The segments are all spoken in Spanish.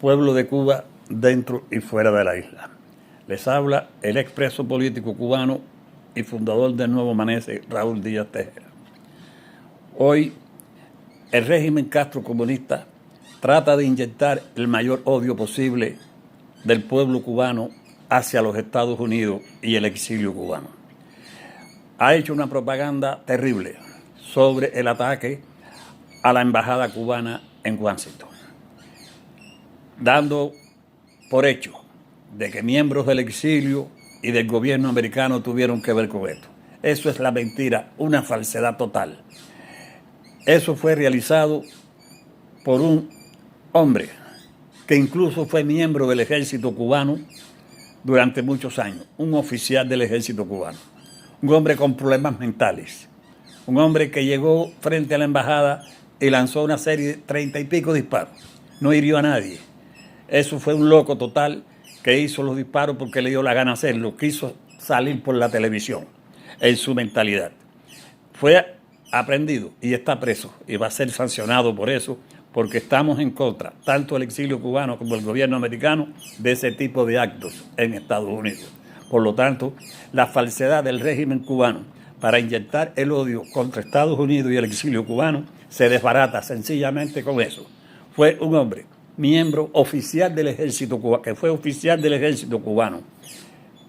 pueblo de Cuba dentro y fuera de la isla. Les habla el expreso político cubano y fundador del Nuevo Amanece, Raúl Díaz Tejera. Hoy, el régimen Castro comunista trata de inyectar el mayor odio posible del pueblo cubano hacia los Estados Unidos y el exilio cubano. Ha hecho una propaganda terrible sobre el ataque a la embajada cubana en Washington, dando por hecho de que miembros del exilio y del gobierno americano tuvieron que ver con esto. Eso es la mentira, una falsedad total. Eso fue realizado por un hombre que incluso fue miembro del ejército cubano durante muchos años, un oficial del ejército cubano, un hombre con problemas mentales, un hombre que llegó frente a la embajada y lanzó una serie de 30 y pico disparos. No hirió a nadie. Eso fue un loco total que hizo los disparos porque le dio la gana hacerlo, quiso salir por la televisión en su mentalidad. Fue aprendido y está preso y va a ser sancionado por eso, porque estamos en contra, tanto el exilio cubano como el gobierno americano, de ese tipo de actos en Estados Unidos. Por lo tanto, la falsedad del régimen cubano para inyectar el odio contra Estados Unidos y el exilio cubano se desbarata sencillamente con eso. Fue un hombre, miembro oficial del ejército cubano, que fue oficial del ejército cubano,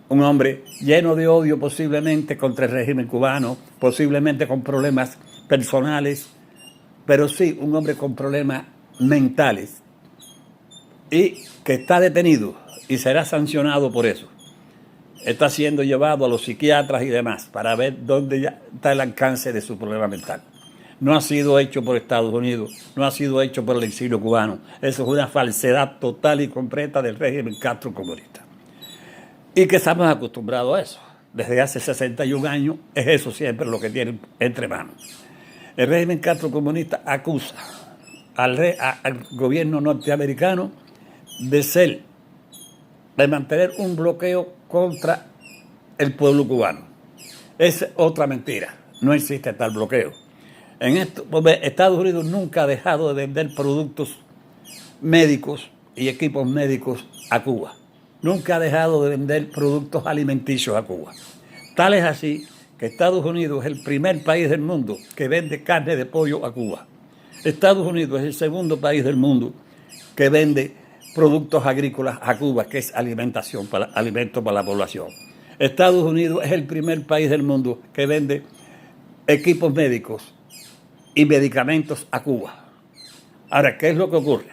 un hombre lleno de odio posiblemente contra el régimen cubano, posiblemente con problemas personales, pero sí un hombre con problemas mentales y que está detenido y será sancionado por eso. Está siendo llevado a los psiquiatras y demás para ver dónde ya está el alcance de su problema mental. No ha sido hecho por Estados Unidos, no ha sido hecho por el exilio cubano. Eso es una falsedad total y completa del régimen Castro comunista. Y que estamos acostumbrados a eso. Desde hace 61 años es eso siempre lo que tienen entre manos. El régimen Castro comunista acusa al gobierno norteamericano de mantener un bloqueo contra el pueblo cubano. Es otra mentira. No existe tal bloqueo. En esto, Estados Unidos nunca ha dejado de vender productos médicos y equipos médicos a Cuba. Nunca ha dejado de vender productos alimenticios a Cuba. Tal es así que Estados Unidos es el primer país del mundo que vende carne de pollo a Cuba. Estados Unidos es el segundo país del mundo que vende productos agrícolas a Cuba, que es alimento para la población. Estados Unidos es el primer país del mundo que vende equipos médicos y medicamentos a Cuba. Ahora, ¿qué es lo que ocurre?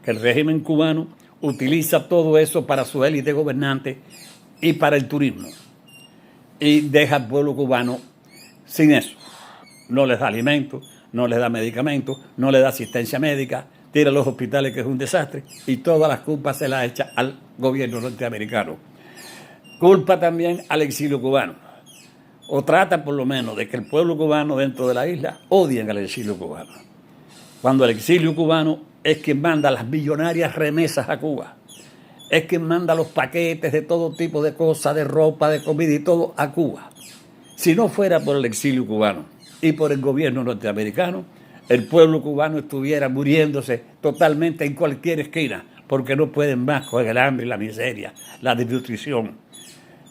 Que el régimen cubano utiliza todo eso para su élite gobernante y para el turismo. Y deja al pueblo cubano sin eso. No les da alimentos, no les da medicamentos, no les da asistencia médica, tira a los hospitales, que es un desastre, y todas las culpas se las echa al gobierno norteamericano. Culpa también al exilio cubano. O trata por lo menos de que el pueblo cubano dentro de la isla odien al exilio cubano. Cuando el exilio cubano es quien manda las millonarias remesas a Cuba. Es quien manda los paquetes de todo tipo de cosas, de ropa, de comida y todo a Cuba. Si no fuera por el exilio cubano y por el gobierno norteamericano, el pueblo cubano estuviera muriéndose totalmente en cualquier esquina, porque no pueden más con el hambre y la miseria, la desnutrición.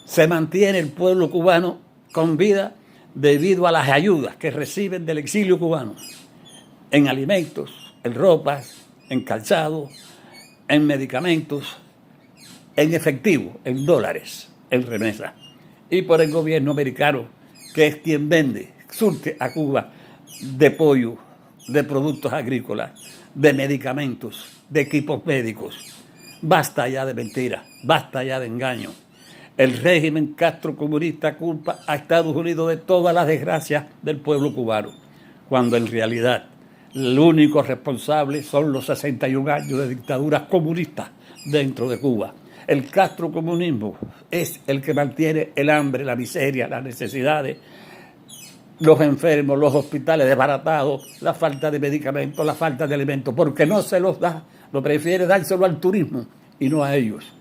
Se mantiene el pueblo cubano con vida debido a las ayudas que reciben del exilio cubano, en alimentos, en ropas, en calzado, en medicamentos, en efectivo, en dólares, en remesas, y por el gobierno americano, que es quien vende, surte a Cuba de pollo, de productos agrícolas, de medicamentos, de equipos médicos. Basta ya de mentiras, basta ya de engaños. El régimen Castro comunista culpa a Estados Unidos de todas las desgracias del pueblo cubano, cuando en realidad el único responsable son los 61 años de dictaduras comunistas dentro de Cuba. El Castro comunismo es el que mantiene el hambre, la miseria, las necesidades, los enfermos, los hospitales desbaratados, la falta de medicamentos, la falta de alimentos, porque no se los da, lo prefiere dárselo al turismo y no a ellos.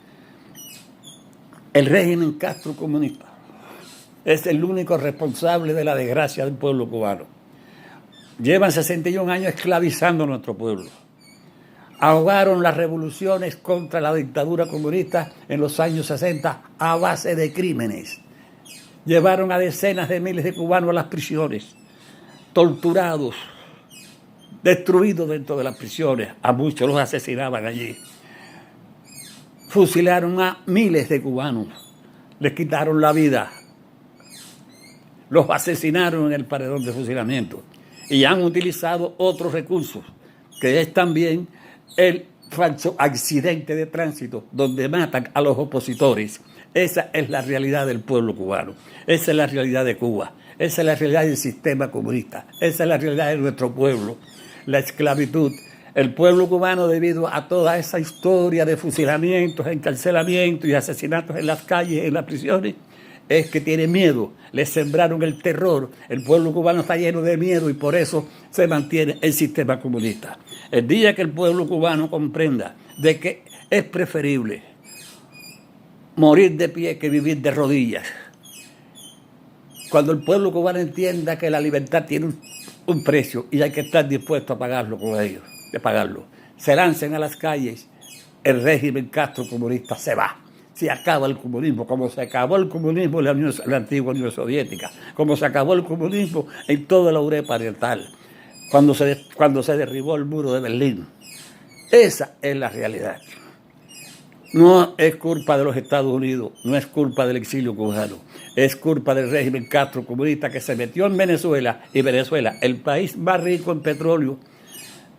El régimen Castro comunista es el único responsable de la desgracia del pueblo cubano. Llevan 61 años esclavizando a nuestro pueblo. ahogaron las revoluciones contra la dictadura comunista en los años 60 a base de crímenes. Llevaron a decenas de miles de cubanos a las prisiones, torturados, destruidos dentro de las prisiones. A muchos los asesinaban allí. Fusilaron a miles de cubanos, les quitaron la vida, los asesinaron en el paredón de fusilamiento y han utilizado otros recursos, que es también el falso accidente de tránsito, donde matan a los opositores. Esa es la realidad del pueblo cubano, esa es la realidad de Cuba, esa es la realidad del sistema comunista, esa es la realidad de nuestro pueblo, la esclavitud. El pueblo cubano, debido a toda esa historia de fusilamientos, encarcelamientos y asesinatos en las calles, en las prisiones, es que tiene miedo. Le sembraron el terror. El pueblo cubano está lleno de miedo y por eso se mantiene el sistema comunista. El día que el pueblo cubano comprenda de que es preferible morir de pie que vivir de rodillas, cuando el pueblo cubano entienda que la libertad tiene un precio y hay que estar dispuesto a pagarlo con ellos, de pagarlo, se lancen a las calles, el régimen Castro comunista se va. Se acaba el comunismo, como se acabó el comunismo en la antigua Unión Soviética, como se acabó el comunismo en toda la Europa Oriental, cuando se derribó el muro de Berlín. Esa es la realidad. No es culpa de los Estados Unidos, no es culpa del exilio cubano, es culpa del régimen Castro comunista que se metió en Venezuela, y Venezuela, el país más rico en petróleo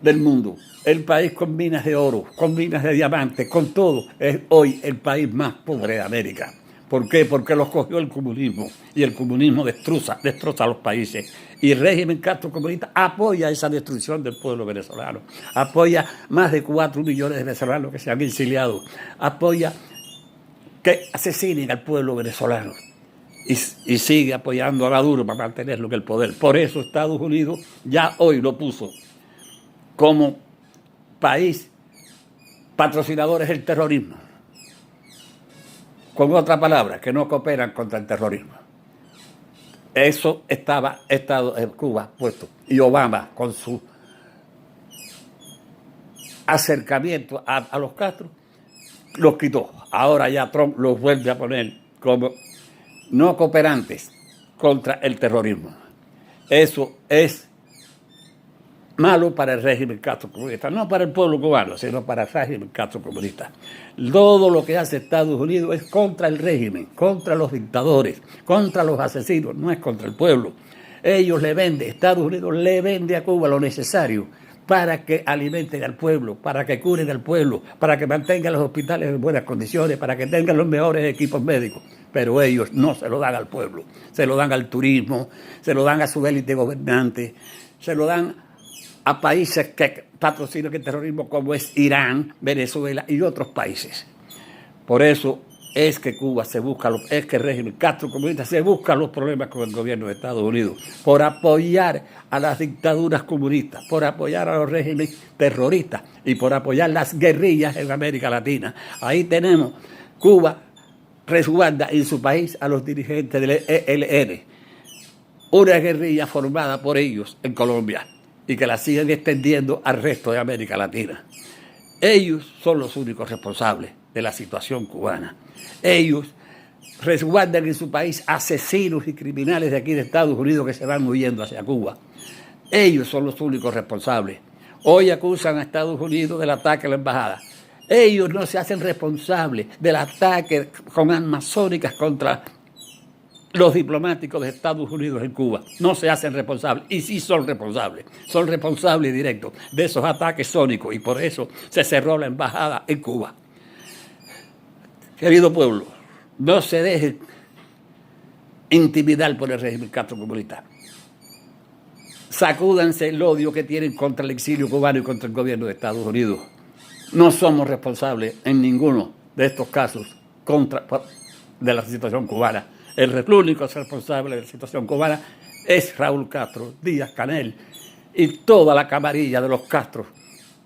del mundo, el país con minas de oro, con minas de diamantes, con todo, es hoy el país más pobre de América. ¿Por qué? Porque los cogió el comunismo y el comunismo destroza a los países. Y el régimen Castro comunista apoya esa destrucción del pueblo venezolano, apoya más de 4 millones de venezolanos que se han exiliado, apoya que asesinen al pueblo venezolano y sigue apoyando a Maduro para mantenerlo en el poder. Por eso Estados Unidos ya hoy lo puso como país patrocinadores del terrorismo. Con otra palabra, que no cooperan contra el terrorismo. Eso estaba en Cuba puesto. Y Obama, con su acercamiento a los Castro, los quitó. Ahora ya Trump los vuelve a poner como no cooperantes contra el terrorismo. Eso es malo para el régimen Castro comunista, no para el pueblo cubano, sino para el régimen Castro comunista. Todo lo que hace Estados Unidos es contra el régimen, contra los dictadores, contra los asesinos, no es contra el pueblo. Estados Unidos le vende a Cuba lo necesario para que alimenten al pueblo, para que curen al pueblo, para que mantengan los hospitales en buenas condiciones, para que tengan los mejores equipos médicos. Pero ellos no se lo dan al pueblo, se lo dan al turismo, se lo dan a su élite gobernante, se lo dan a países que patrocinan el terrorismo como es Irán, Venezuela y otros países. Por eso es que que el régimen Castro comunista se busca los problemas con el gobierno de Estados Unidos, por apoyar a las dictaduras comunistas, por apoyar a los regímenes terroristas y por apoyar las guerrillas en América Latina. Ahí tenemos Cuba resguarda en su país a los dirigentes del ELN, una guerrilla formada por ellos en Colombia, y que la siguen extendiendo al resto de América Latina. Ellos son los únicos responsables de la situación cubana. Ellos resguardan en su país asesinos y criminales de aquí de Estados Unidos que se van huyendo hacia Cuba. Ellos son los únicos responsables. Hoy acusan a Estados Unidos del ataque a la embajada. Ellos no se hacen responsables del ataque con armas sónicas contra los diplomáticos de Estados Unidos en Cuba. No se hacen responsables, y sí son responsables directos de esos ataques sónicos, y por eso se cerró la embajada en Cuba. Querido pueblo, no se dejen intimidar por el régimen Castro comunista. Sacúdanse el odio que tienen contra el exilio cubano y contra el gobierno de Estados Unidos. No somos responsables en ninguno de estos casos de la situación cubana. El único responsable de la situación cubana es Raúl Castro, Díaz-Canel y toda la camarilla de los Castro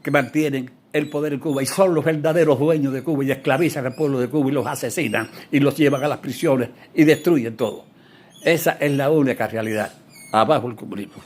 que mantienen el poder en Cuba y son los verdaderos dueños de Cuba y esclavizan al pueblo de Cuba y los asesinan y los llevan a las prisiones y destruyen todo. Esa es la única realidad. Abajo el comunismo.